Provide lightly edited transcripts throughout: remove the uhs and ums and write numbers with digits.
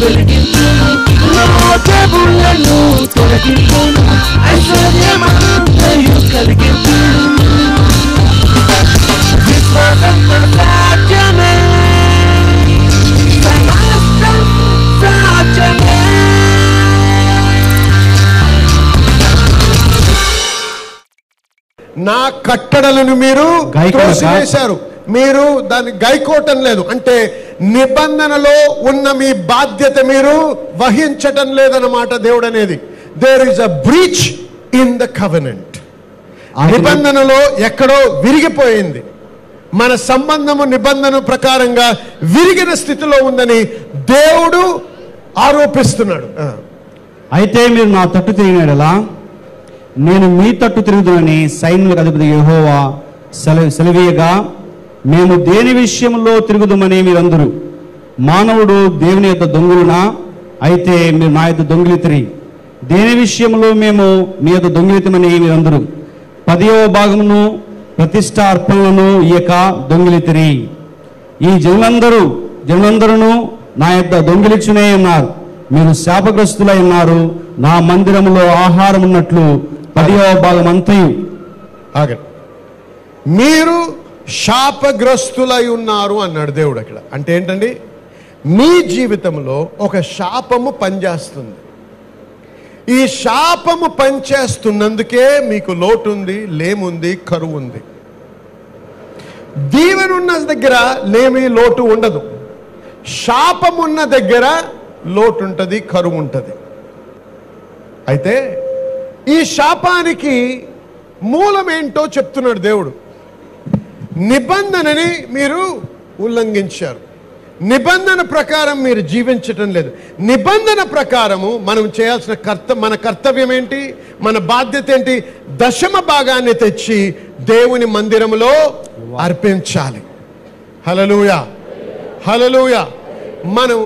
వెలిగించును, లోకములను తొలగించును, ఐశ్వర్యమంతయు కలిగించును. విశ్వాసంతో సాధ్యమే, సమస్తం సాధ్యమే. నా కట్టడలను మీరు త్రోసివేశారు, మీరు దాన్ని గైకోవటం లేదు. అంటే నిబంధనలో ఉన్న మీ బాధ్యత మీరు వహించటం లేదన్నమాట దేవుడు అనేది. There is a breach in the covenant. నిబంధనలో ఎక్కడో విరిగిపోయింది, మన సంబంధము నిబంధన ప్రకారంగా విరిగిన స్థితిలో ఉందని దేవుడు ఆరోపిస్తున్నాడు. అయితే మీరు నా తట్టు తిరిగినలా నేను మీ తట్టు తిరుగుదునని సైన్యులకు అధిపతి యెహోవా సెలవీయగా, మేము దేని విషయంలో తిరుగుదామని మీరందరూ, మానవుడు దేవుని యొక్క దొంగలునా? అయితే మీరు నా యొక్క దొంగిలితిరి. దేని విషయంలో మేము మీ యొక్క దొంగిలితమని మీరందరూ 10వ భాగమును ప్రతిష్ట అర్పణలను ఇయక దొంగిలితిరి. ఈ జనులందరూ నా యొక్క దొంగిలిచునే ఉన్నారు. మీరు శాపగ్రస్తులై ఉన్నారు. నా మందిరములో ఆహారం ఉన్నట్లు 10వ భాగం అంతయు. మీరు శాపగ్రస్తులై ఉన్నారు అన్నాడు దేవుడు అక్కడ. అంటే ఏంటండి, మీ జీవితంలో ఒక శాపము పనిచేస్తుంది. ఈ శాపము పనిచేస్తున్నందుకే మీకు లోటు ఉంది, లేముంది, కరువు ఉంది. దీవెనున్న దగ్గర లేమి లోటు ఉండదు, శాపమున్న దగ్గర లోటు ఉంటుంది, కరువు ఉంటుంది. అయితే ఈ శాపానికి మూలమేంటో చెప్తున్నాడు దేవుడు. నిబంధనని మీరు ఉల్లంఘించారు, నిబంధన ప్రకారం మీరు జీవించటం లేదు. నిబంధన ప్రకారము మనం చేయాల్సిన మన కర్తవ్యం ఏంటి, మన బాధ్యత ఏంటి? దశమ భాగాన్ని తెచ్చి దేవుని మందిరములో అర్పించాలి. హల్లెలూయా, హల్లెలూయా. మనం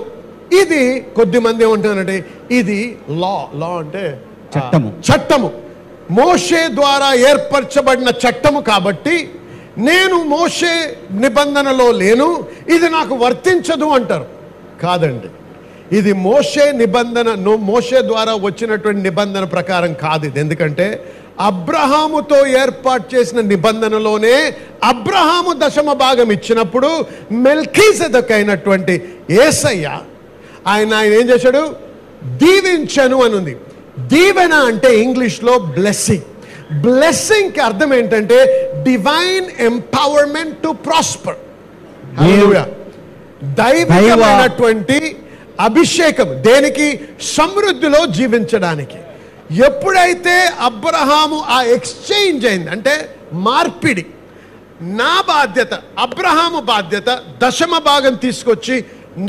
ఇది కొద్దిమంది ఏమంటారంటే ఇది లా అంటే చట్టము, మోషే ద్వారా ఏర్పరచబడిన చట్టము. కాబట్టి నేను మోషే నిబంధనలో లేను, ఇది నాకు వర్తించదు అంటారు. కాదండి, ఇది మోషే నిబంధన, మోషే ద్వారా వచ్చినటువంటి నిబంధన ప్రకారం కాదు ఇది. ఎందుకంటే అబ్రహాముతో ఏర్పాటు చేసిన నిబంధనలోనే అబ్రహాము దశమ భాగం ఇచ్చినప్పుడు మెల్కీసెదెకు అయినటువంటి యేసయ్య ఆయన ఏం చేశాడు? దీవించను అని ఉంది. దీవెన అంటే ఇంగ్లీష్లో బ్లెస్సింగ్. బ్లెస్సింగ్ కి అర్థం ఏంటంటే డివైన్ ఎంపవర్మెంట్ టు ప్రాస్పర్. దైవికమైనటువంటి అభిషేకం. దేనికి? సమృద్ధిలో జీవించడానికి. ఎప్పుడైతే అబ్రహాము ఆ ఎక్స్చేంజ్ అయింది అంటే మార్పిడి, నా బాధ్యత, అబ్రహాము బాధ్యత దశమ భాగం తీసుకొచ్చి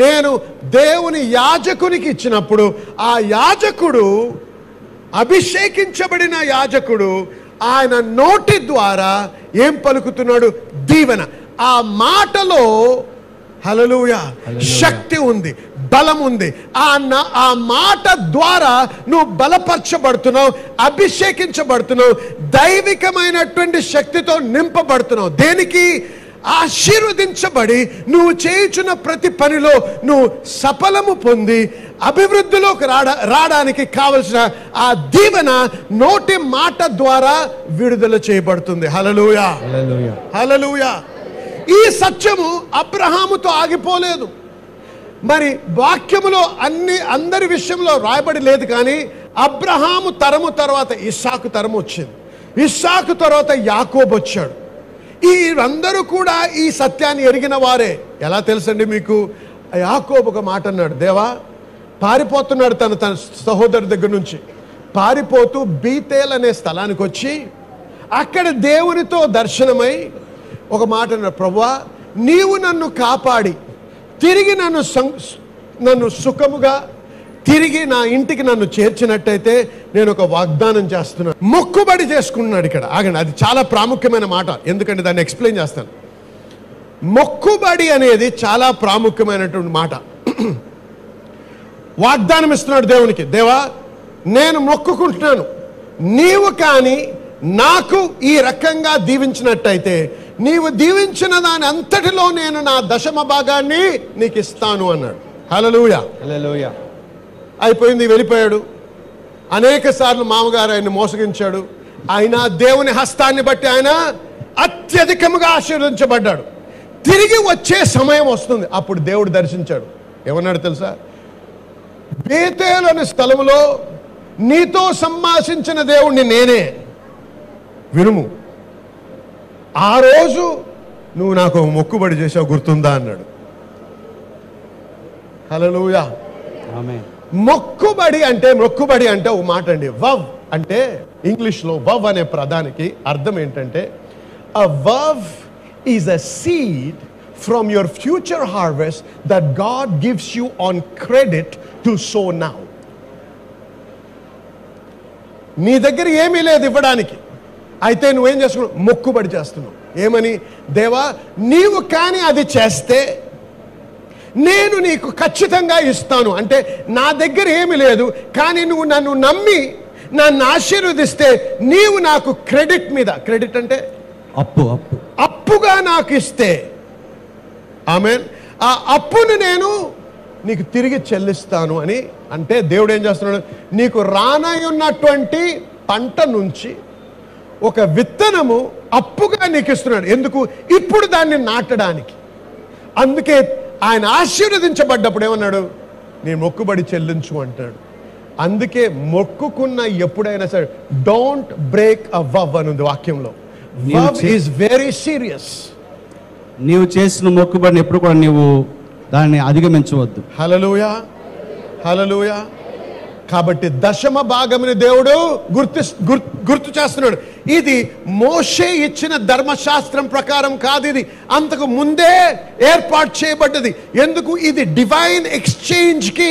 నేను దేవుని యాజకునికి ఇచ్చినప్పుడు ఆ యాజకుడు, అభిషేకించబడిన యాజకుడు, ఆయన నోటి ద్వారా ఏం పలుకుతున్నాడు? దీవెన. ఆ మాటలో హల్లెలూయా శక్తి ఉంది, బలం ఉంది. ఆ మాట ద్వారా నువ్వు బలపరచబడుతున్నావు, అభిషేకించబడుతున్నావు, దైవికమైనటువంటి శక్తితో నింపబడుతున్నావు. దేనికి? ఆశీర్వదించబడి నువ్వు చేయుచున్న ప్రతి పనిలో నువ్వు సఫలము పొంది అభివృద్ధిలోకి రావడానికి కావలసిన ఆ దీవెన నోటి మాట ద్వారా విడుదల చేయబడుతుంది. హల్లెలూయా, హల్లెలూయా. ఈ సత్యము అబ్రహాముతో ఆగిపోలేదు. మరి వాక్యములో అందరి విషయంలో రాయబడి లేదు, కానీ అబ్రహాము తరము తర్వాత ఇస్సాకు తరము వచ్చింది, ఇస్సాకు తర్వాత యాకోబు వచ్చాడు. వీరందరూ కూడా ఈ సత్యాన్ని ఎరిగిన వారే. ఎలా తెలుసండి మీకు? యాకోబు ఒక మాట అన్నాడు, దేవా పారిపోతున్నాడు తన సహోదరు దగ్గర నుంచి పారిపోతూ బీతేల్ అనే స్థలానికి వచ్చి అక్కడ దేవునితో దర్శనమై ఒక మాట అన్నాడు, ప్రభువా నీవు నన్ను కాపాడి తిరిగి నన్ను సుఖముగా తిరిగి నా ఇంటికి నన్ను చేర్చినట్టయితే నేను ఒక వాగ్దానం చేస్తున్నాను. మొక్కుబడి చేసుకున్నాడు. ఇక్కడ ఆగండి, అది చాలా ప్రాముఖ్యమైన మాట, ఎందుకంటే దాన్ని ఎక్స్ప్లెయిన్ చేస్తాను. మొక్కుబడి అనేది చాలా ప్రాముఖ్యమైనటువంటి మాట. వాగ్దానం ఇస్తున్నాడు దేవునికి, దేవా నేను మొక్కుకుంటున్నాను, నీవు కానీ నాకు ఈ రకంగా దీవించినట్టయితే నీవు దీవించిన దాని అంతటిలో నేను నా దశమ భాగాన్ని నీకు ఇస్తాను అన్నాడు. హల్లెలూయా. హల్లెలూయా. అయిపోయింది, వెళ్ళిపోయాడు. అనేక సార్లు మామగారు ఆయన్ని మోసగించాడు. అయినా దేవుని హస్తాన్ని బట్టి ఆయన అత్యధికముగా ఆశీర్వదించబడ్డాడు. తిరిగి వచ్చే సమయం వస్తుంది, అప్పుడు దేవుడు దర్శించాడు. ఏమన్నాడు తెలుసా? బేతేలు అనే స్థలములో నీతో సంభాషించిన దేవుణ్ణి నేనే, వినుము. ఆ రోజు నువ్వు నాకు మొక్కుబడి చేసావు, గుర్తుందా అన్నాడు. హల్లెలూయా. ఆమేన్. మొక్కుబడి అంటే ఒక మాట అండి. వవ్ అంటే ఇంగ్లీష్లో వవ్ అనే పదానికి అర్థం ఏంటంటే, a vav is a seed from your future harvest that God gives you on credit to sow now. నీ దగ్గర ఏమీ లేదు ఇవ్వడానికి, అయితే నువ్వేం చేస్తున్నావు? మొక్కుబడి చేస్తున్నావు. ఏమని? దేవా, నీవు కానీ అది చేస్తే నేను నీకు ఖచ్చితంగా ఇస్తాను. అంటే నా దగ్గర ఏమీ లేదు, కానీ నువ్వు నన్ను నమ్మి నన్ను ఆశీర్వదిస్తే నీవు నాకు క్రెడిట్ మీద, క్రెడిట్ అంటే అప్పుగా నాకు ఇస్తే, ఆమేన్, ఆ అప్పును నేను నీకు తిరిగి చెల్లిస్తాను అని. అంటే దేవుడు ఏం చేస్తున్నాడు? నీకు రానయ్యున్నటువంటి పంట నుంచి ఒక విత్తనము అప్పుగా నీకు ఇస్తున్నాడు. ఎందుకు? ఇప్పుడు దాన్ని నాటడానికి. అందుకే ఆయన ఆశీర్వదించబడ్డప్పుడు ఏమన్నాడు? నీ మొక్కుబడి చెల్లించు అంటాడు. అందుకే మొక్కుకున్న ఎప్పుడైనా సరే డోంట్ బ్రేక్ అ వవ్ అని ఉంది వాక్యంలో. వవ్ ఈజ్ వెరీ సీరియస్. నీవు చేసిన మొక్కుబడిని ఎప్పుడు కూడా నీవు దాన్ని అధిగమించవద్దు. హల్లెలూయా, హల్లెలూయా. కాబట్టి దశమ భాగముని దేవుడు గుర్తు చేస్తున్నాడు. ఇది మోషే ఇచ్చిన ధర్మశాస్త్రం ప్రకారం కాదు, ఇది అంతకు ముందే ఏర్పాటు చేయబడ్డది. ఎందుకు? ఇది డివైన్ ఎక్స్చేంజ్ కి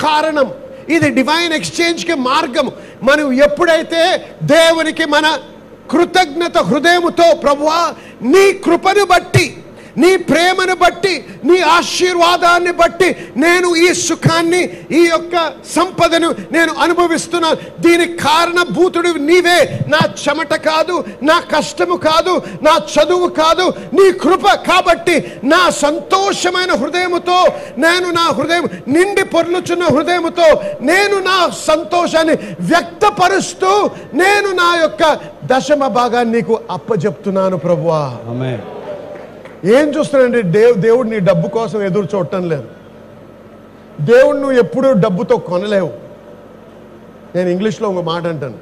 కారణం, ఇది డివైన్ ఎక్స్చేంజ్ కి మార్గం. మనం ఎప్పుడైతే దేవునికి మన కృతజ్ఞత హృదయముతో, ప్రభువా నీ కృపను బట్టి, నీ ప్రేమను బట్టి, నీ ఆశీర్వాదాన్ని బట్టి నేను ఈ సుఖాన్ని, ఈ యొక్క సంపదను నేను అనుభవిస్తున్నాను, దీనికి కారణభూతుడు నీవే, నా చెమట కాదు, నా కష్టము కాదు, నా చదువు కాదు, నీ కృప. కాబట్టి నా సంతోషమైన హృదయముతో, నేను నా హృదయం నిండి పొర్లుచున్న హృదయముతో నేను నా సంతోషాన్ని వ్యక్తపరుస్తూ నేను నా యొక్క దశమ భాగాన్ని నీకు అప్పజెప్తున్నాను ప్రభువా. ఆమేన్. ఏం చూస్తున్నానండి? దేవుడు నీ డబ్బు కోసం ఎదురు చూడటం లేదు. దేవుడు నువ్వు ఎప్పుడూ డబ్బుతో కొనలేవు. నేను ఇంగ్లీష్లో ఒక మాట అంటాను,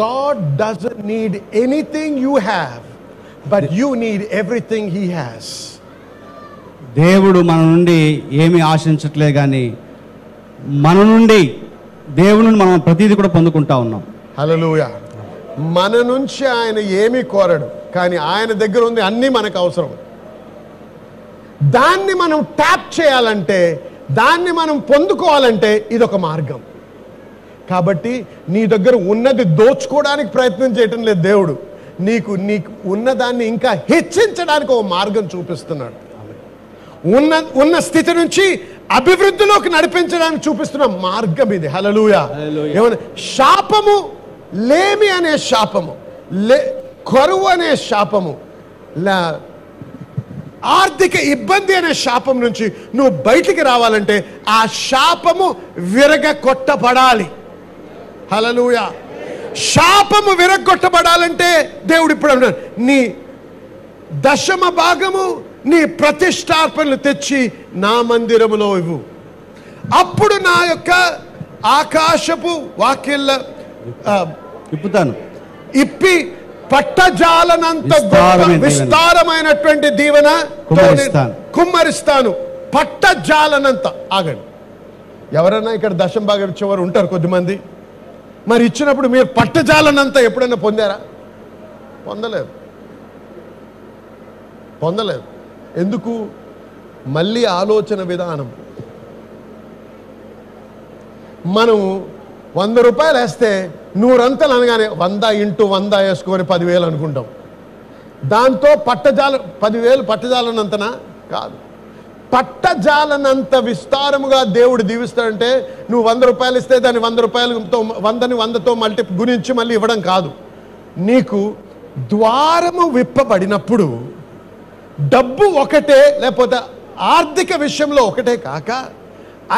God doesn't need anything you have, but you need everything he has. దేవుడు మన నుండి ఏమీ ఆశించట్లేదు, కానీ మన నుండి, దేవుని నుండి మనం ప్రతిదీ కూడా పొందుకుంటా ఉన్నాం. హల్లెలూయా. మన నుంచి ఆయన ఏమీ కోరడు, కానీ ఆయన దగ్గర ఉంది అన్నీ మనకు అవసరం. దాన్ని మనం ట్యాప్ చేయాలంటే, దాన్ని మనం పొందుకోవాలంటే ఇదొక మార్గం. కాబట్టి నీ దగ్గర ఉన్నది దోచుకోవడానికి ప్రయత్నం చేయటం లేదు దేవుడు, నీకు ఉన్నదాన్ని ఇంకా హెచ్చించడానికి ఒక మార్గం చూపిస్తున్నాడు. ఉన్న స్థితి నుంచి అభివృద్ధిలోకి నడిపించడానికి చూపిస్తున్న మార్గం ఇది. హల్లెలూయా. ఏమన్నా శాపము, లేమి అనే శాపము, కరువు అనే శాపము, ఆర్థిక ఇబ్బంది అనే శాపం నుంచి నువ్వు బయటికి రావాలంటే ఆ శాపము విరగొట్టబడాలి. హల్లెలూయా. శాపము విరగొట్టబడాలంటే దేవుడు ఇప్పుడు అన్నాడు, నీ దశమ భాగము, నీ ప్రతిష్టార్పణలు తెచ్చి నా మందిరములో ఇవ్వు, అప్పుడు నా యొక్క ఆకాశపు వాక్యల్ల ఇప్పి పట్టజాలనంత విస్తారమైనటువంటి దీవెన కుమ్మరిస్తాను. పట్టజాలనంత. ఆగండి, ఎవరైనా ఇక్కడ దశమ భాగం ఇచ్చేవారు ఉంటారు కొద్దిమంది. మరి ఇచ్చినప్పుడు మీరు పట్టజాలనంత ఎప్పుడైనా పొందారా? పొందలేదు. ఎందుకు? మళ్ళీ ఆలోచన విధానం. మనం 100 రూపాయలు వేస్తే 100 అంతలు అనగానే 100 × 100 వేసుకొని 10,000 అనుకుంటాం. దాంతో 10,000 పట్టజాలనంతనా? కాదు. పట్టజాలనంత విస్తారముగా దేవుడు దీవిస్తాడంటే నువ్వు 100 రూపాయలు ఇస్తే దాన్ని 100 రూపాయలతో 100ని 100తో గుణించి మళ్ళీ ఇవ్వడం కాదు. నీకు ద్వారము విప్పబడినప్పుడు డబ్బు ఒకటే, లేకపోతే ఆర్థిక విషయంలో ఒకటే కాక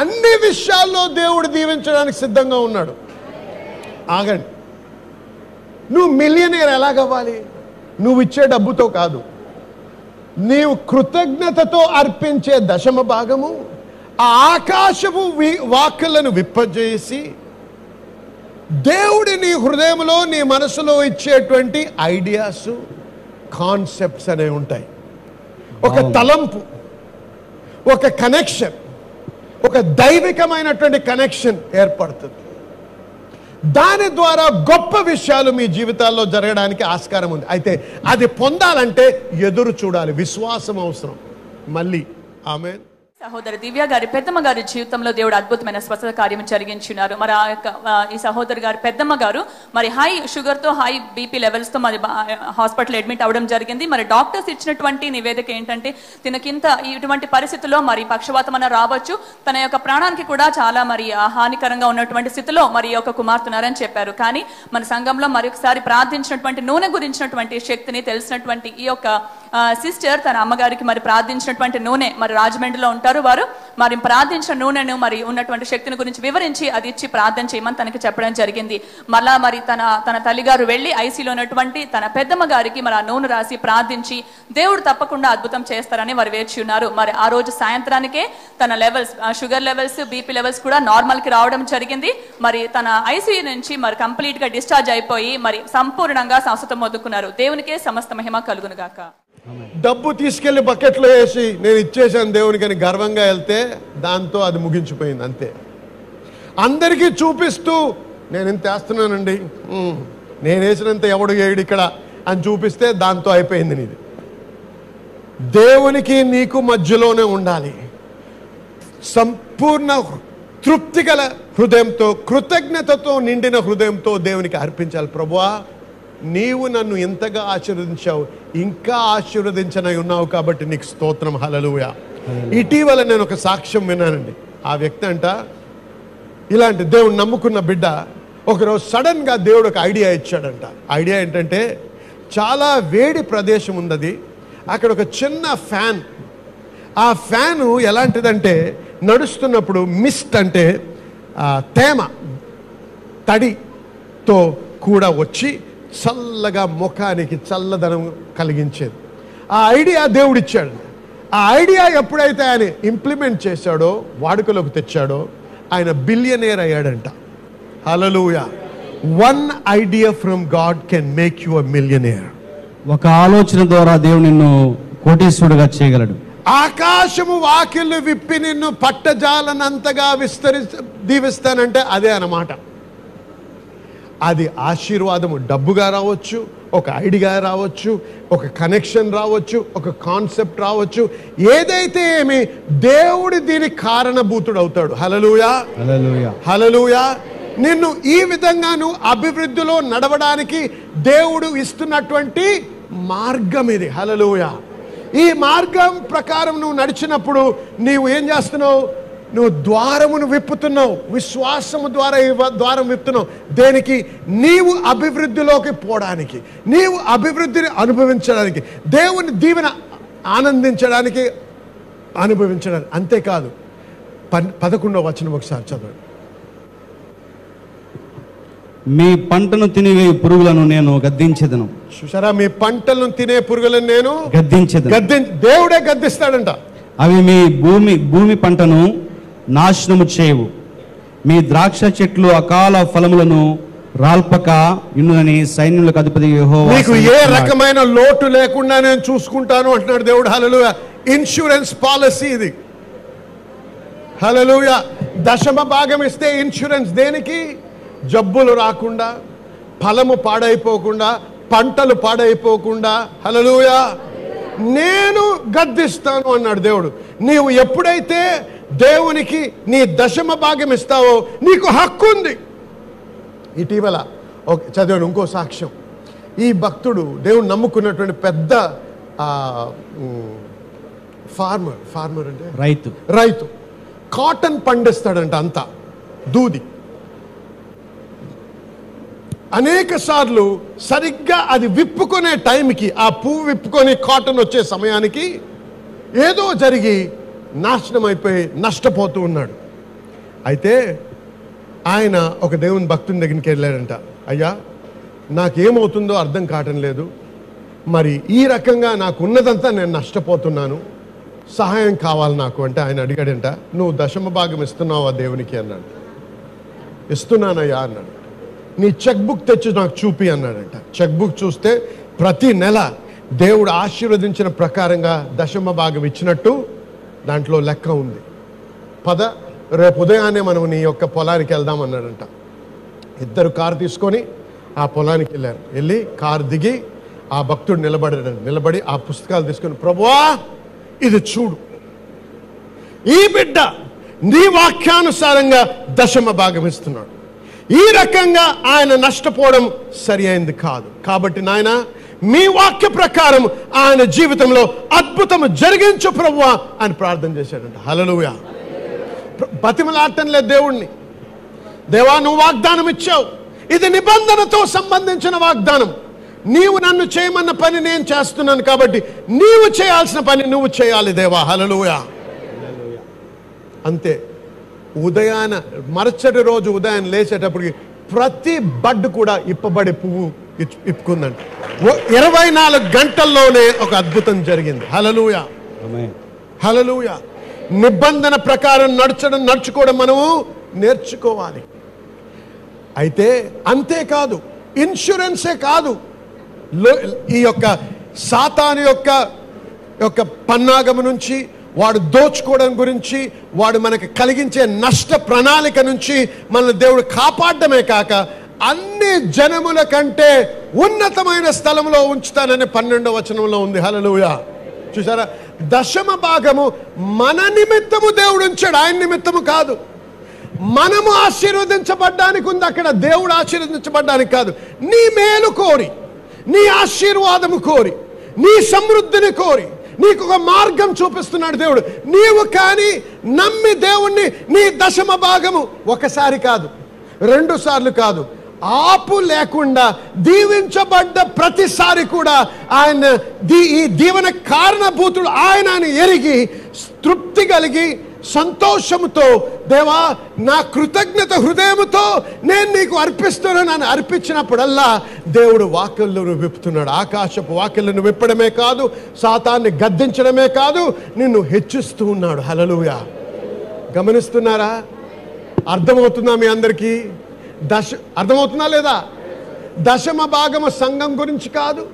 అన్ని విషయాల్లో దేవుడు దీవించడానికి సిద్ధంగా ఉన్నాడు. ఆగండి, నువ్వు మిలియనీర్ ఎలాగవ్వాలి? నువ్వు ఇచ్చే డబ్బుతో కాదు, నీవు కృతజ్ఞతతో అర్పించే దశమ భాగము ఆ ఆకాశపు వాక్కులను విప్పజేసి దేవుడి నీ హృదయంలో నీ మనసులో ఇచ్చేటువంటి ఐడియాస్, కాన్సెప్ట్స్ అనేవి ఉంటాయి. ఒక తలంపు, ఒక కనెక్షన్, ఒక దైవికమైనటువంటి కనెక్షన్ ఏర్పడుతుంది. దాని ద్వారా గొప్ప విషయాలు మీ జీవితాల్లో జరగడానికి ఆస్కారం ఉంది. అయితే అది పొందాలంటే ఎదురు చూడాలి, విశ్వాసం అవసరం. మళ్ళీ ఆమేన్. సహోదరి దివ్య గారి పెద్దమ్మ గారి జీవితంలో దేవుడు అద్భుతమైన స్వస్థత కార్యం జరిగించున్నారు. మరి ఈ సహోదరి గారు పెద్దమ్మ గారు మరి హై షుగర్ తో, హై బీపీ లెవెల్స్ తో మరి హాస్పిటల్ అడ్మిట్ అవ్వడం జరిగింది. మరి డాక్టర్స్ ఇచ్చినటువంటి నివేదిక ఏంటంటే తినకింత ఇటువంటి పరిస్థితుల్లో మరి పక్షవాతం అన్న రావచ్చు, తన యొక్క ప్రాణానికి కూడా చాలా మరి హానికరంగా ఉన్నటువంటి స్థితిలో మరి యొక్క కుమార్తెన్నారని చెప్పారు. కానీ మన సంఘంలో మరి ఒకసారి ప్రార్థించినటువంటి నూనె గురించినటువంటి శక్తిని తెలిసినటువంటి ఈ యొక్క సిస్టర్ తన అమ్మగారికి మరి ప్రార్థించినటువంటి నూనె, మరి రాజమండ్రిలో ఉంటారు వారు, మరి ప్రార్థించిన నూనెను మరి ఉన్నటువంటి శక్తిని గురించి వివరించి అది ఇచ్చి ప్రార్థన చేయమని తనకి చెప్పడం జరిగింది. మళ్ళా మరి తన తల్లిగారు వెళ్లి ఐసీలో ఉన్నటువంటి తన పెద్దమ్మ గారికి మరి ఆ నూనె రాసి ప్రార్థించి దేవుడు తప్పకుండా అద్భుతం చేస్తారని వారు వేచి ఉన్నారు. మరి ఆ రోజు సాయంత్రానికే తన levels, sugar levels, BP levels కూడా నార్మల్ కి రావడం జరిగింది. మరి తన ఐసీయూ నుంచి మరి కంప్లీట్ గా డిశ్చార్జ్ అయిపోయి మరి సంపూర్ణంగా స్వస్థత పొందుకున్నారు. దేవునికే సమస్త మహిమ కలుగును గాక. డబ్బు తీసుకెళ్లి బకెట్లో వేసి నేను ఇచ్చేసాను దేవునికి అని గర్వంగా వెళ్తే దాంతో అది ముగించిపోయింది అంతే. అందరికీ చూపిస్తూ నేను ఇంత వేస్తున్నానండి, నేను వేసినంత ఎవడు వేయడు ఇక్కడ అని చూపిస్తే దాంతో అయిపోయింది నీది. దేవునికి నీకు మధ్యలోనే ఉండాలి. సంపూర్ణ తృప్తి గల హృదయంతో, కృతజ్ఞతతో నిండిన హృదయంతో దేవునికి అర్పించాలి. ప్రభువా, నీవు నన్ను ఎంతగా ఆశీర్వదించావు, ఇంకా ఆశీర్వదించనై ఉన్నావు కాబట్టి నీకు స్తోత్రం, హల్లెలూయా. ఇటీవల నేను ఒక సాక్ష్యం విన్నానండి. ఆ వ్యక్తి అంట, ఇలాంటి దేవుడు నమ్ముకున్న బిడ్డ ఒకరోజు సడన్ గా దేవుడు ఒక ఐడియా ఇచ్చాడంట. ఐడియా ఏంటంటే, చాలా వేడి ప్రదేశం ఉంది, అక్కడ ఒక చిన్న ఫ్యాన్. ఆ ఫ్యాను ఎలాంటిదంటే నడుస్తున్నప్పుడు మిస్ట్ అంటే తేమ, తడితో కూడా వచ్చి చల్లగా ముఖానికి చల్లదనం కలిగించేది. ఆ ఐడియా దేవుడిచ్చాడు. ఆ ఐడియా ఎప్పుడైతే ఆయన ఇంప్లిమెంట్ చేశాడో, వాడుకలోకి తెచ్చాడో, ఆయన బిలియనేర్ అయ్యాడంట. Hallelujah. One idea from God can make you a millionaire. ఒక ఆలోచన ద్వారా దేవుడు నిన్ను కోటీశ్వరుడుగా చేయగలడు. ఆకాశము వాకిళ్ళు విప్పి నిన్ను పట్టజాలనంతగా దీవిస్తానంటే అదే అన్నమాట. అది ఆశీర్వాదము డబ్బుగా రావచ్చు, ఒక ఐడియా రావచ్చు, ఒక కనెక్షన్ రావచ్చు, ఒక కాన్సెప్ట్ రావచ్చు. ఏదైతే ఏమి దేవుడి దీనికి కారణభూతుడు అవుతాడు. హల్లెలూయా, హల్లెలూయా, హల్లెలూయా. నిన్ను ఈ విధంగా నువ్వు అభివృద్ధిలో నడవడానికి దేవుడు ఇస్తున్నటువంటి మార్గం ఇది. హల్లెలూయా. ఈ మార్గం ప్రకారం నువ్వు నడిచినప్పుడు నీవు ఏం చేస్తున్నావు? నువ్వు ద్వారమును విప్పుతున్నావు. విశ్వాసము ద్వారా ఈ ద్వారం విప్పుతున్నావు. దేనికి? నీవు అభివృద్ధిలోకి పోవడానికి, నీవు అభివృద్ధిని అనుభవించడానికి, దేవుని దీవెన ఆనందించడానికి, అనుభవించడానికి. అంతేకాదు, 11వ వచనం ఒకసారి చదవండి. మీ పంటను తినివే పురుగులను నేను గద్దించెదను. చూసారా? మీ పంటలను తినే పురుగులను నేను గద్దించెదను. దేవుడే గద్దిస్తాడంట. అవి మీ భూమి పంటను నాశనము చేయవు. మీ ద్రాక్ష చెట్లు అకాల ఫలములను రాల్పక ఇన్నులని సైన్యులకు అధిపతి యెహోవా. నీకు ఏ రకమైన లోటు లేకుండా నేను చూసుకుంటాను అంటున్నాడు దేవుడు. హల్లెలూయా. ఇన్సూరెన్స్ పాలసీ ఇది. హల్లెలూయా. దశమ భాగం ఇస్తే ఇన్సూరెన్స్ దేనికి? జబ్బులు రాకుండా, ఫలము పాడైపోకుండా, పంటలు పాడైపోకుండా. హల్లెలూయా. నేను గద్దిస్తాను అన్నాడు దేవుడు. నీవు ఎప్పుడైతే దేవునికి నీ దశమ భాగం ఇస్తావో నీకు హక్కు ఉంది. ఇటీవల చదివాడు ఇంకో సాక్ష్యం. ఈ భక్తుడు దేవుడు నమ్ముకున్నటువంటి పెద్ద ఫార్మర్ అంటే రైతు కాటన్ పండిస్తాడంట. అంతా దూది. అనేక సార్లు సరిగ్గా అది విప్పుకునే టైంకి, ఆ పువ్వు విప్పుకొని కాటన్ వచ్చే సమయానికి ఏదో జరిగి నాశనం అయిపోయి నష్టపోతూ ఉన్నాడు. అయితే ఆయన ఒక దేవుని భక్తుని దగ్గరికి వెళ్ళాడంట. అయ్యా, నాకేమవుతుందో అర్థం కావటం లేదు, మరి ఈ రకంగా నాకు ఉన్నదంతా నేను నష్టపోతున్నాను, సహాయం కావాలి నాకు అంటే ఆయన అడిగాడంట, నువ్వు దశమ భాగం ఇస్తున్నావా దేవునికి అన్నాడు. ఇస్తున్నానయ్యా అన్నాడు. నీ చెక్ బుక్ తెచ్చి నాకు చూపి అన్నాడంట. చెక్ బుక్ చూస్తే ప్రతి నెల దేవుడు ఆశీర్వదించిన ప్రకారంగా దశమ భాగం ఇచ్చినట్టు దాంట్లో లెక్క ఉంది. పద, రేపు ఉదయాన్నే మనం నీ యొక్క పొలానికి వెళ్దాం అన్నాడంట. ఇద్దరు కారు తీసుకొని ఆ పొలానికి వెళ్ళారు. వెళ్ళి కారు దిగి ఆ భక్తుడు నిలబడి ఆ పుస్తకాలు తీసుకొని, ప్రభువా ఇది చూడు, ఈ బిడ్డ నీ వాక్యానుసారంగా దశమ భాగం ఇస్తున్నాడు, ఈ రకంగా ఆయన నష్టపోవడం సరి అయింది కాదు, కాబట్టి నాయన మీ వాక్య ప్రకారం ఆయన జీవితంలో అద్భుతం జరిగించు ప్రభువా అని ప్రార్థన చేశాడంట. హల్లెలూయా. బతిమలాడటం లేదు దేవుణ్ణి. దేవా, నువ్వు వాగ్దానం ఇచ్చావు, ఇది నిబంధనతో సంబంధించిన వాగ్దానం, నీవు నన్ను చేయమన్న పని నేను చేస్తున్నాను, కాబట్టి నీవు చేయాల్సిన పని నువ్వు చేయాలి దేవా. హల్లెలూయా. అంతే. ఉదయాన మరుసటి రోజు ఉదయం లేచేటప్పటికి ప్రతి బడ్ కూడా ఇప్పబడి పువ్వు ఇప్పుకుందంట. 24 గంటల్లోనే ఒక అద్భుతం జరిగింది. హల్లెలూయా, హల్లెలూయా. నిబంధన ప్రకారం నడుచుకోవడం మనము నేర్చుకోవాలి. అయితే అంతేకాదు, ఇన్సూరెన్సే కాదు, ఈ యొక్క సాతాను యొక్క పన్నాగము నుంచి, వాడు దోచుకోవడం గురించి, వాడు మనకు కలిగించే నష్ట ప్రణాళిక నుంచి మన దేవుడు కాపాడమే కాక అన్ని జనముల కంటే ఉన్నతమైన స్థలంలో ఉంచుతానని 12వ వచనంలో ఉంది. హల్లెలూయా. చూసారా, దశమ భాగము మన నిమిత్తము దేవుడు ఉంచాడు, ఆయన నిమిత్తము కాదు. మనము ఆశీర్వదించబడ్డానికి ఉంది అక్కడ, దేవుడు ఆశీర్వదించబడ్డానికి కాదు. నీ మేలు కోరి, నీ ఆశీర్వాదము కోరి, నీ సమృద్ధిని కోరి నీకు ఒక మార్గం చూపిస్తున్నాడు దేవుడు. నీవు కానీ నమ్మి దేవుణ్ణి నీ దశమ భాగము ఒకసారి కాదు, 2 సార్లు కాదు, ఆపు లేకుండా దీవించబడ్డ ప్రతిసారి కూడా ఆయన ఈ దీవెన కారణభూతుడు ఆయన అని ఎరిగి తృప్తి కలిగి సంతోషముతో, దేవా నా కృతజ్ఞత హృదయముతో నేను నీకు అర్పిస్తున్నాను అర్పించినప్పుడల్లా దేవుడు వాకిళ్లను విప్పుతున్నాడు. ఆకాశపు వాకిళ్లను విప్పడమే కాదు, సాతాన్ని గద్దించడమే కాదు, నిన్ను హెచ్చిస్తూ ఉన్నాడు. హల్లెలూయా. గమనిస్తున్నారా? అర్థమవుతుందా మీ అందరికీ? అర్థమవుతుందా లేదా? దశమ భాగము సంఘం గురించి కాదు,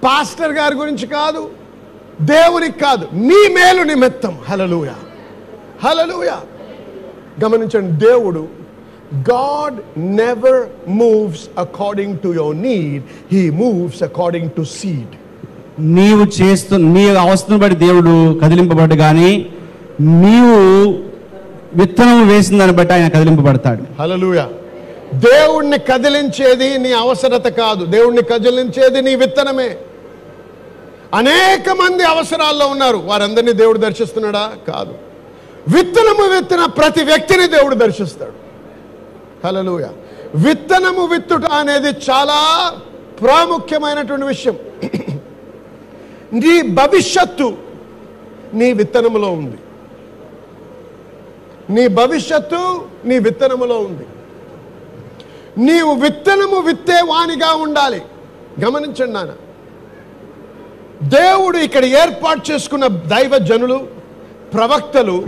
పాస్టర్ గారి గురించి కాదు, దేవునికి కాదు, నీ మేలు నిమిత్తం. హల్లెలూయా, హల్లెలూయా. గమనించండి, దేవుడు God never moves according to your need, he moves according to seed. నీ అవసరం బట్టి దేవుడు కదిలింపబడ్డు కానీ నీవు విత్తనం వేసిన దాన్ని బట్టి ఆయన కదిలింపబడతాడు. హల్లెలూయా. దేవుణ్ణి కదిలించేది నీ అవసరత కాదు, దేవుణ్ణి కదిలించేది నీ విత్తనమే. అనేక మంది అవసరాల్లో ఉన్నారు, వారందరినీ దేవుడు దర్శిస్తున్నాడా? కాదు. విత్తనము విత్తిన ప్రతి వ్యక్తిని దేవుడు దర్శిస్తాడు. హల్లెలూయా. విత్తనము విత్తుట అనేది చాలా ప్రాముఖ్యమైనటువంటి విషయం. నీ భవిష్యత్తు నీ విత్తనములో ఉంది, నీ భవిష్యత్తు నీ విత్తనములో ఉంది. నీవు విత్తనము విత్తేవానిగా ఉండాలి. గమనించండి నాన్న, దేవుడు ఇక్కడ ఏర్పాటు చేసుకున్న దైవ జనులు, ప్రవక్తలు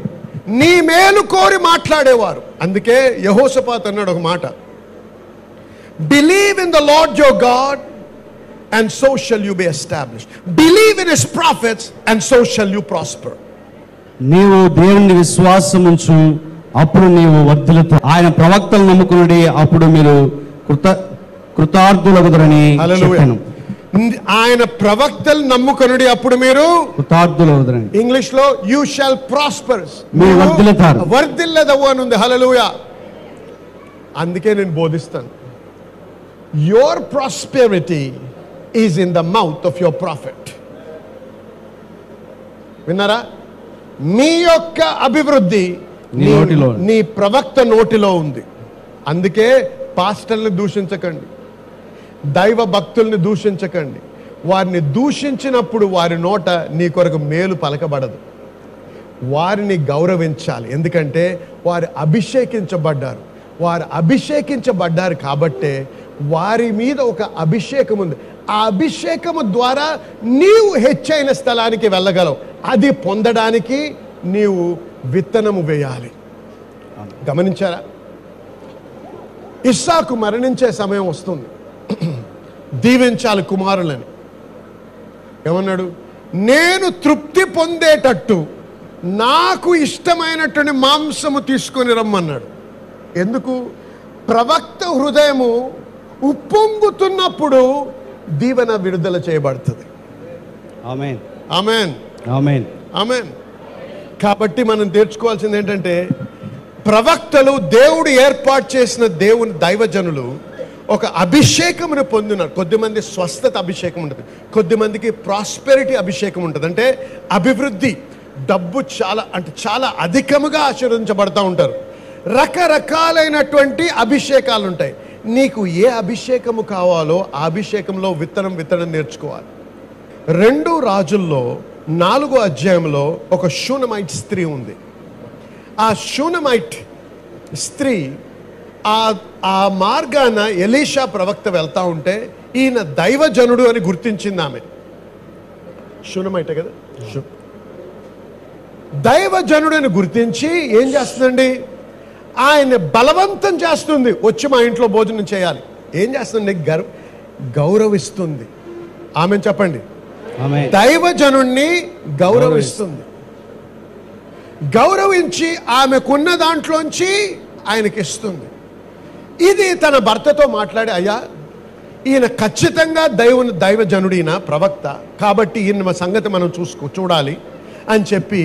నీ మేలు కోరి మాట్లాడేవారు. అందుకే యెహోషాపాతు అన్నాడు ఒక మాట, believe in the lord your God and so shall you be established. Believe in his prophets and so shall you prosper. నీవు దేవుని విశ్వాసం ఉంచు, అప్పుడు నీవు వర్ధిల్లుతావు. ఆయన ప్రవక్తలను నమ్ముకునుడి, అప్పుడు మీరు కృతార్థులగుదురని చెప్పాను. ఆయన ప్రవక్తలు నమ్ముకునుడి, అప్పుడు మీరు కృతార్థులగుదురని. ఇంగ్లీష్ లో యు షల్ ప్రాస్పర్, మీరు వర్ధిల్లుతారు. వర్ధిల్లదవు అని ఉంది. హల్లెలూయా. అందుకే నేను బోధిస్తాను, your prosperity is in the mouth of your prophet. విన్నారా? మీ యొక్క అభివృద్ధి నీ ప్రవక్త నోటిలో ఉంది. అందుకే పాస్టర్ని దూషించకండి, దైవ భక్తుల్ని దూషించకండి. వారిని దూషించినప్పుడు వారి నోట నీ కొరకు మేలు పలకబడదు. వారిని గౌరవించాలి. ఎందుకంటే వారు అభిషేకించబడ్డారు కాబట్టే వారి మీద ఒక అభిషేకం ఉంది. ఆ అభిషేకము ద్వారా నీవు హెచ్చైన స్థలానికి వెళ్ళగలవు. అది పొందడానికి నీవు విత్తనము వేయాలి. గమనించారా? ఇస్సాకు మరణించే సమయం వస్తుంది. దీవించాలి కుమారులని. ఏమన్నాడు? నేను తృప్తి పొందేటట్టు నాకు ఇష్టమైనటువంటి మాంసము తీసుకొని రమ్మన్నాడు. ఎందుకు? ప్రవక్త హృదయము ఉప్పొంగుతున్నప్పుడు దీవెన విడుదల చేయబడుతుంది. ఆమేన్, ఆమేన్, ఆమేన్, ఆమేన్. కాబట్టి మనం నేర్చుకోవాల్సింది ఏంటంటే, ప్రవక్తలు దేవుడు ఏర్పాటు చేసిన దైవజనులు ఒక అభిషేకమును పొందినారు. కొద్దిమంది స్వస్థత అభిషేకం ఉంటుంది, కొద్దిమందికి ప్రాస్పెరిటీ అభిషేకం ఉంటుంది. అంటే అభివృద్ధి, డబ్బు చాలా అధికముగా ఆశీర్వదించబడతా ఉంటారు. రకరకాలైనటువంటి అభిషేకాలు ఉంటాయి. నీకు ఏ అభిషేకము కావాలో ఆ అభిషేకంలో విత్తనం నేర్చుకోవాలి. 2 రాజుల్లో 4వ అధ్యాయంలో ఒక షూనమైట్ స్త్రీ ఉంది. ఆ షూనమైట్ స్త్రీ ఆ మార్గాన ఎలీషా ప్రవక్త వెళ్తా ఉంటే ఈయన దైవజనుడు అని గుర్తించింది ఆమె. షూనమైటే కదా, దైవజనుడు అని గుర్తించి ఏం చేస్తుందండి? ఆయన బలవంతం చేస్తుంది, వచ్చి మా ఇంట్లో భోజనం చేయాలి. ఏం చేస్తుంది? గౌరవిస్తుంది. ఆమె చెప్పండి, దైవజనుణ్ణి గౌరవిస్తుంది. గౌరవించి ఆమెకున్న దాంట్లోంచి ఆయనకి ఇస్తుంది. ఇది తన భర్తతో మాట్లాడి, అయ్యా ఈయన ఖచ్చితంగా దైవజనుడు, ఈయన ప్రవక్త కాబట్టి ఈయన సంగతి మనం చూడాలి అని చెప్పి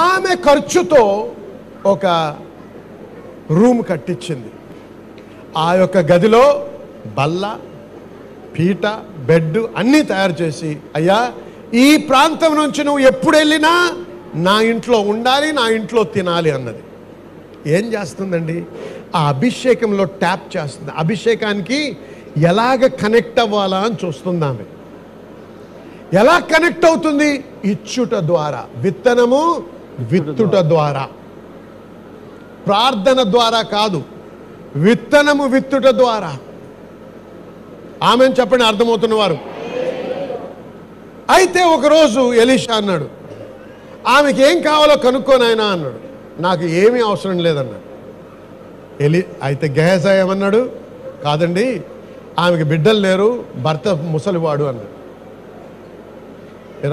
ఆమె ఖర్చుతో ఒక రూమ్ కట్టించింది. ఆ యొక్క గదిలో బల్ల, పీట, బెడ్ అన్నీ తయారు చేసి, అయ్యా ఈ ప్రాంతం నుంచి నువ్వు ఎప్పుడు వెళ్ళినా నా ఇంట్లో ఉండాలి, నా ఇంట్లో తినాలి అన్నది. ఏం చేస్తుందండి? ఆ అభిషేకంలో ట్యాప్ చేస్తుంది. అభిషేకానికి ఎలాగ కనెక్ట్ అవ్వాలా అని చూస్తుంది ఆమె. ఎలా కనెక్ట్ అవుతుంది? ఇచ్చుట ద్వారా. విత్తనము విత్తుట ద్వారా, ప్రార్థన ద్వారా కాదు, విత్తనము విత్తుట ద్వారా. ఆమెను చెప్పండి, అర్థమవుతున్న వారు. అయితే ఒకరోజు ఎలీషా అన్నాడు, ఆమెకి ఏం కావాలో కనుక్కోనైనా అన్నాడు. నాకు ఏమీ అవసరం లేదన్నాడు. అయితే గెహజా ఏమన్నాడు? కాదండి, ఆమెకి బిడ్డలు లేరు, భర్త ముసలివాడు అన్నాడు.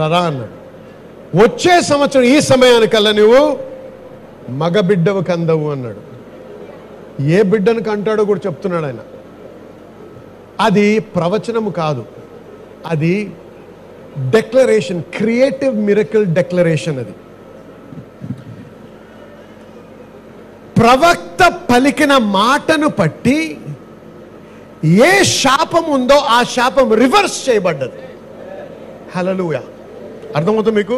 రా అన్నాడు. వచ్చే సంవత్సరం ఈ సమయానికల్లా నువ్వు మగ బిడ్డవు కందవు అన్నాడు. ఏ బిడ్డను కంటాడో కూడా చెప్తున్నాడు ఆయన. అది ప్రవచనము కాదు, అది డెక్లరేషన్, క్రియేటివ్ మిరకిల్ డెక్లరేషన్. అది ప్రవక్త పలికిన మాటను పట్టి ఏ శాపం ఉందో ఆ శాపం రివర్స్ చేయబడ్డది. హల్లెలూయా. అర్థమవుతుంది మీకు?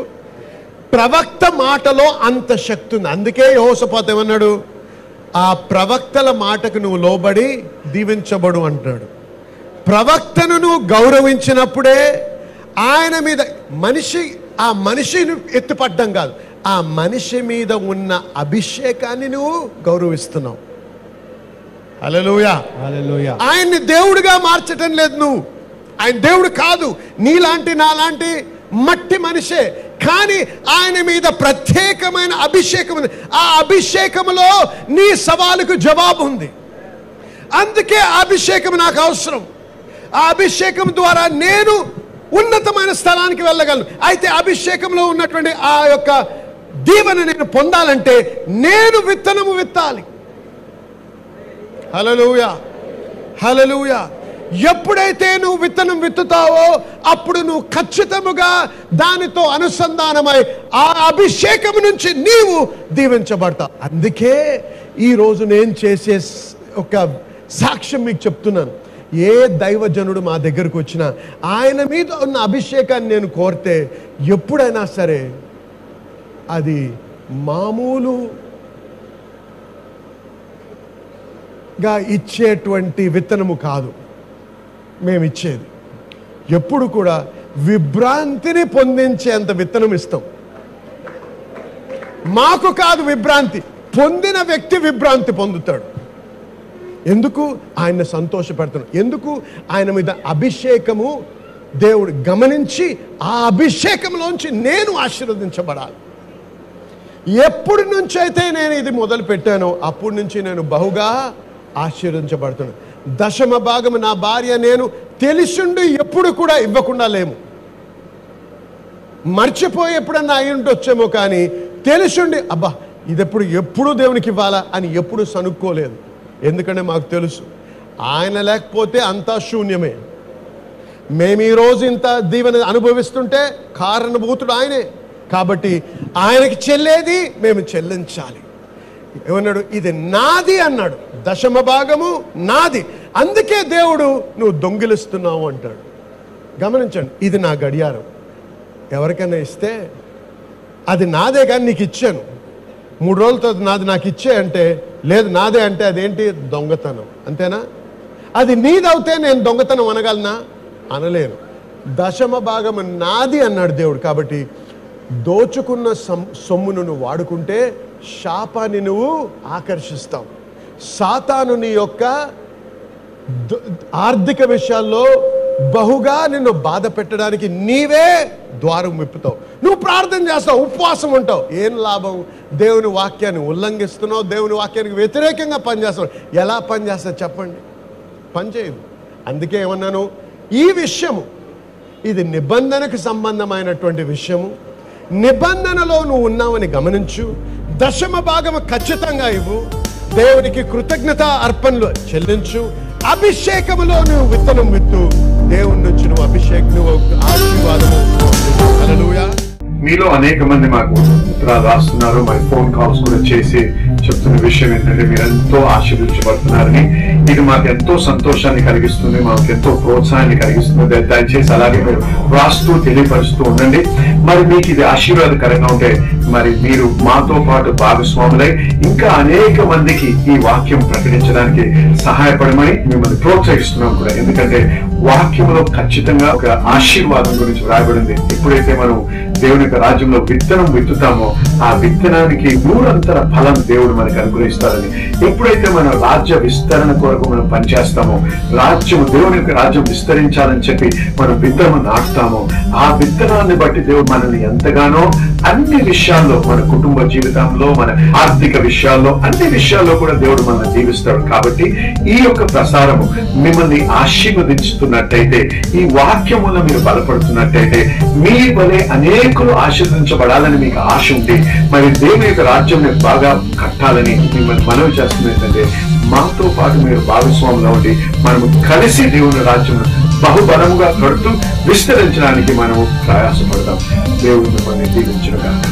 ప్రవక్త మాటలో అంత శక్తి ఉంది. అందుకే యెహోషాపాతు ఏమన్నాడు? ఆ ప్రవక్తల మాటకు నువ్వు లోబడి దీవించబడు అంటున్నాడు. ప్రవక్తను నువ్వు గౌరవించినప్పుడే ఆయన మీద ఆ మనిషిని ఎత్తుపడ్డం కాదు, ఆ మనిషి మీద ఉన్న అభిషేకాన్ని నువ్వు గౌరవిస్తున్నావు. హల్లెలూయా, హల్లెలూయా. ఆయన్ని దేవుడిగా మార్చటం లేదు నువ్వు. ఆయన దేవుడు కాదు, నీలాంటి నాలాంటి మట్టి మనిషే. కానీ ఆయన మీద ప్రత్యేకమైన అభిషేకం ఉంది. ఆ అభిషేకంలో నీ సవాలుకు జవాబు ఉంది. అందుకే ఆ అభిషేకం నాకు అవసరం. ఆ అభిషేకం ద్వారా నేను ఉన్నతమైన స్థలానికి వెళ్ళగలను. అయితే అభిషేకంలో ఉన్నటువంటి ఆ యొక్క దీవెన నేను పొందాలంటే నేను విత్తనము విత్తాలి. హల్లెలూయా, హల్లెలూయా. ఎప్పుడైతే నువ్వు విత్తనం విత్తుతావో అప్పుడు నువ్వు ఖచ్చితముగా దానితో అనుసంధానమై ఆ అభిషేకం నుంచి నీవు దీవించబడతావు. అందుకే ఈరోజు నేను చేసే ఒక సాక్ష్యం మీకు చెప్తున్నాను. ఏ దైవజనుడు మా దగ్గరకు వచ్చినా ఆయన మీద ఉన్న అభిషేకాన్ని నేను కోరితే ఎప్పుడైనా సరే అది మామూలుగా ఇచ్చేటువంటి విత్తనము కాదు మేము ఇచ్చేది. ఎప్పుడు కూడా విభ్రాంతిని పొందించేంత విత్తనం ఇస్తాం. మాకు కాదు విభ్రాంతి, పొందిన వ్యక్తి విభ్రాంతి పొందుతాడు. ఎందుకు? ఆయన సంతోషపెడుతున్నాడు. ఎందుకు? ఆయన మీద అభిషేకము దేవుడు గమనించి ఆ అభిషేకంలోంచి నేను ఆశీర్వదించబడాలి. ఎప్పటి నుంచి అయితే నేను ఇది మొదలు పెట్టానో అప్పటి నుంచి నేను బహుగా ఆశీర్వదించబడుతున్నాను. దశమ భాగము నా భార్య నేను తెలిసిండి ఎప్పుడు కూడా ఇవ్వకుండా లేము. మర్చిపోయి ఎప్పుడన్నా అయి ఉండొచ్చేమో, కానీ తెలిసిండి అబ్బా ఇది ఎప్పుడు దేవునికి ఇవ్వాలా అని ఎప్పుడు సనుక్కోలేదు. ఎందుకంటే మాకు తెలుసు ఆయన లేకపోతే అంతా శూన్యమే. మేము ఈరోజు ఇంత దీవెన అనుభవిస్తుంటే కారణభూతుడు ఆయనే. కాబట్టి ఆయనకి చెల్లేది మేము చెల్లించాలి. ఏమన్నాడు? ఇది నాది అన్నాడు. దశమ భాగము నాది. అందుకే దేవుడు నువ్వు దొంగిలిస్తున్నావు అంటాడు. గమనించండి, ఇది నా గడియారం. ఎవరికైనా ఇస్తే అది నాదే కానీ నీకు ఇచ్చాను, 3 రోజులతో నాది నాకు ఇచ్చే అంటే, లేదు నాదే అంటే అదేంటి? దొంగతనం. అంతేనా? అది నీదవుతే నేను దొంగతనం అనగలనా? అనలేను. దశమ భాగము నాది అన్నాడు దేవుడు. కాబట్టి దోచుకున్న సొమ్మును నువ్వు వాడుకుంటే శాపాన్ని నువ్వు ఆకర్షిస్తావు. సాతాను నీ యొక్క ఆర్థిక విషయాల్లో బహుగా నిన్ను బాధ పెట్టడానికి నీవే ద్వారం విప్పుతావు. నువ్వు ప్రార్థన చేస్తావు, ఉపవాసం ఉంటావు, ఏం లాభం? దేవుని వాక్యాన్ని ఉల్లంఘిస్తున్నావు, దేవుని వాక్యానికి వ్యతిరేకంగా పనిచేస్తున్నావు. ఎలా పనిచేస్తావు చెప్పండి? పనిచేయదు. అందుకే ఏమన్నాను, ఈ విషయము ఇది నిబంధనకు సంబంధమైనటువంటి విషయము. నిబంధనలో నువ్వు ఉన్నావని గమనించు. దశమ భాగము ఖచ్చితంగా ఇవ్వు. దేవునికి కృతజ్ఞత అర్పణలు చెల్లించు. అభిషేకములో నువ్వు విత్తనం విత్తు. దేవుని నుంచి నువ్వు ఆశీర్వాదము. హల్లెలూయా. మీలో అనేక మంది మాకు ఉత్తరాలు రాస్తున్నారు, మరి ఫోన్ కాల్స్ కూడా చేసి చెప్తున్న విషయం ఏంటంటే మీరు ఎంతో ఆశీర్వదించబడుతున్నారని. ఇది మాకు ఎంతో సంతోషాన్ని కలిగిస్తుంది, మాకు ఎంతో ప్రోత్సాహాన్ని కలిగిస్తుంది. దయచేసి అలాగే మీరు రాస్తూ తెలియపరుస్తూ ఉండండి. మరి మీకు ఇది ఆశీర్వాదకరంగా ఉంటే మరి మీరు మాతో పాటు భాగస్వాములై ఇంకా అనేక మందికి ఈ వాక్యం ప్రకటించడానికి సహాయపడమని మిమ్మల్ని ప్రోత్సహిస్తున్నాం కూడా. ఎందుకంటే వాక్యంలో ఖచ్చితంగా ఒక ఆశీర్వాదం గురించి రాయబడింది. ఎప్పుడైతే మనం దేవుని యొక్క రాజ్యంలో విత్తనం విత్తుతామో ఆ విత్తనానికి 100 ఫలం దేవుడు మనకు అనుగ్రహిస్తారని. ఎప్పుడైతే మన రాజ్య విస్తరణ కొరకు మనం పనిచేస్తామో, దేవుని యొక్క రాజ్యం విస్తరించాలని చెప్పి మనం విత్తనం నాటుతామో, ఆ విత్తనాన్ని బట్టి దేవుడు మనల్ని ఎంతగానో అన్ని విషయాల్లో, మన కుటుంబ జీవితంలో, మన ఆర్థిక విషయాల్లో, అన్ని విషయాల్లో కూడా దేవుడు మనల్ని దీవిస్తాడు. కాబట్టి ఈ యొక్క ప్రసారము మిమ్మల్ని ఆశీర్వదించుతున్నట్టయితే, ఈ వాక్యములో మీరు బలపడుతున్నట్టయితే, మీ వలె అనేకులు ఆశీర్వదించబడాలని మీకు ఆశ ఉంటే, మరి దేవుని యొక్క రాజ్యం బాగా కట్టాలని మిమ్మల్ని మనవి చేస్తుంది ఏంటంటే, మాతో పాటు మీరు భాగస్వాములు ఉండి మనము కలిసి దేవుని రాజ్యం బహుబలంగా కడుతూ విస్తరించడానికి మనము ప్రయాసపడదాం. దేవుడు మిమ్మల్ని దీవించుగాక.